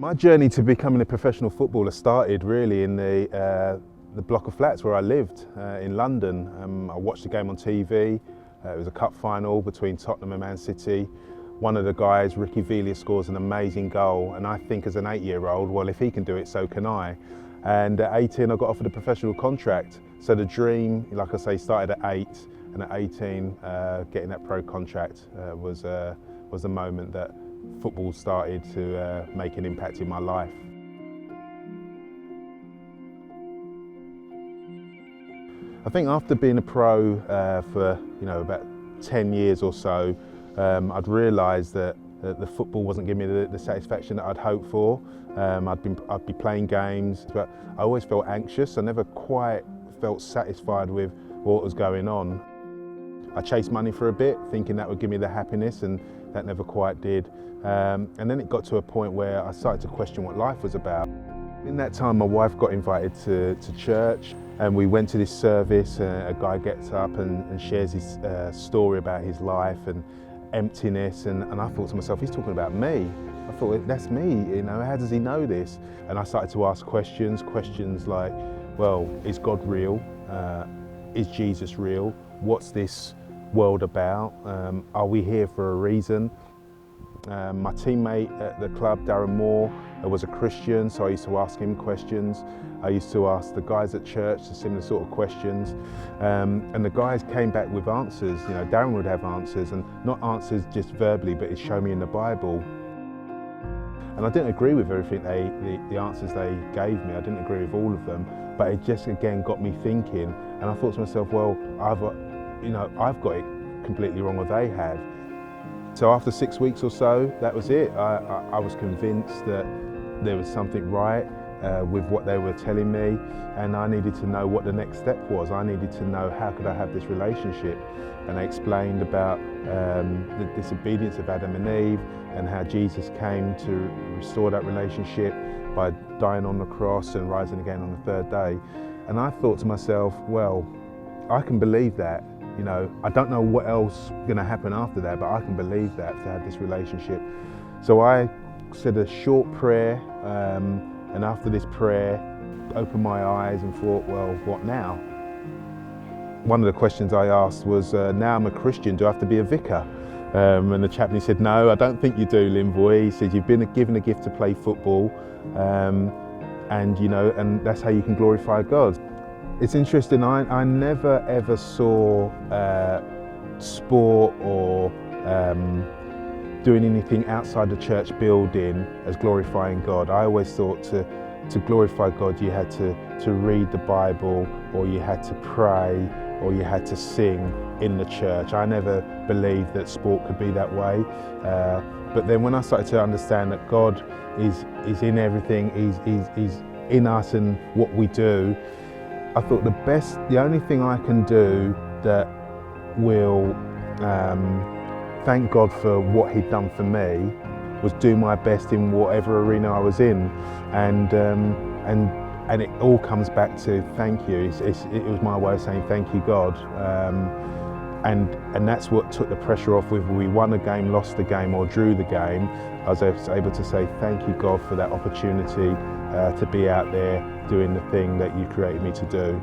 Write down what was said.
My journey to becoming a professional footballer started really in the block of flats where I lived in London. I watched the game on TV. It was a cup final between Tottenham and Man City. One of the guys, Ricky Villa, scores an amazing goal, and I think as an 8-year-old, well, if he can do it, so can I. And at 18, I got offered a professional contract. So the dream, like I say, started at 8, and at 18, getting that pro contract was the moment that football started to make an impact in my life. I think after being a pro for about 10 years or so, I'd realised that the football wasn't giving me the satisfaction that I'd hoped for. I'd be playing games, but I always felt anxious. I never quite felt satisfied with what was going on. I chased money for a bit, thinking that would give me the happiness, and that never quite did. And then it got to a point where I started to question what life was about. In that time, my wife got invited to church, and we went to this service. A guy gets up and shares his story about his life and emptiness, and I thought to myself, he's talking about me. I thought, that's me, how does he know this? And I started to ask questions like, well, is God real? Is Jesus real? What's this world about? Are we here for a reason? My teammate at the club, Darren Moore, was a Christian, so I used to ask him questions. I used to ask the guys at church the similar sort of questions, and the guys came back with answers. Darren would have answers, and not answers just verbally, but he'd show me in the Bible. And I didn't agree with everything the answers they gave me. I didn't agree with all of them, but it just again got me thinking. And I thought to myself, well, I've got it completely wrong, or they have. So after 6 weeks or so, that was it. I was convinced that there was something right with what they were telling me, and I needed to know what the next step was. I needed to know how could I have this relationship. And they explained about the disobedience of Adam and Eve, and how Jesus came to restore that relationship by dying on the cross and rising again on the third day. And I thought to myself, well, I can believe that. I don't know what else is going to happen after that, but I can believe that, to have this relationship. So I said a short prayer, and after this prayer, opened my eyes and thought, well, what now? One of the questions I asked was, now I'm a Christian, do I have to be a vicar? And the chaplain said, no, I don't think you do, Linvoy. He said, you've been given a gift to play football, and that's how you can glorify God. It's interesting, I never ever saw sport or doing anything outside the church building as glorifying God. I always thought to glorify God you had to read the Bible, or you had to pray, or you had to sing in the church. I never believed that sport could be that way. But then when I started to understand that God is in everything, He's in us and what we do, I thought the only thing I can do that will thank God for what He'd done for me was do my best in whatever arena I was in, and it all comes back to thank you. It was my way of saying thank you, God, and that's what took the pressure off. Whether we won a game, lost the game, or drew the game, I was able to say thank you, God, for that opportunity to be out there doing the thing that you created me to do.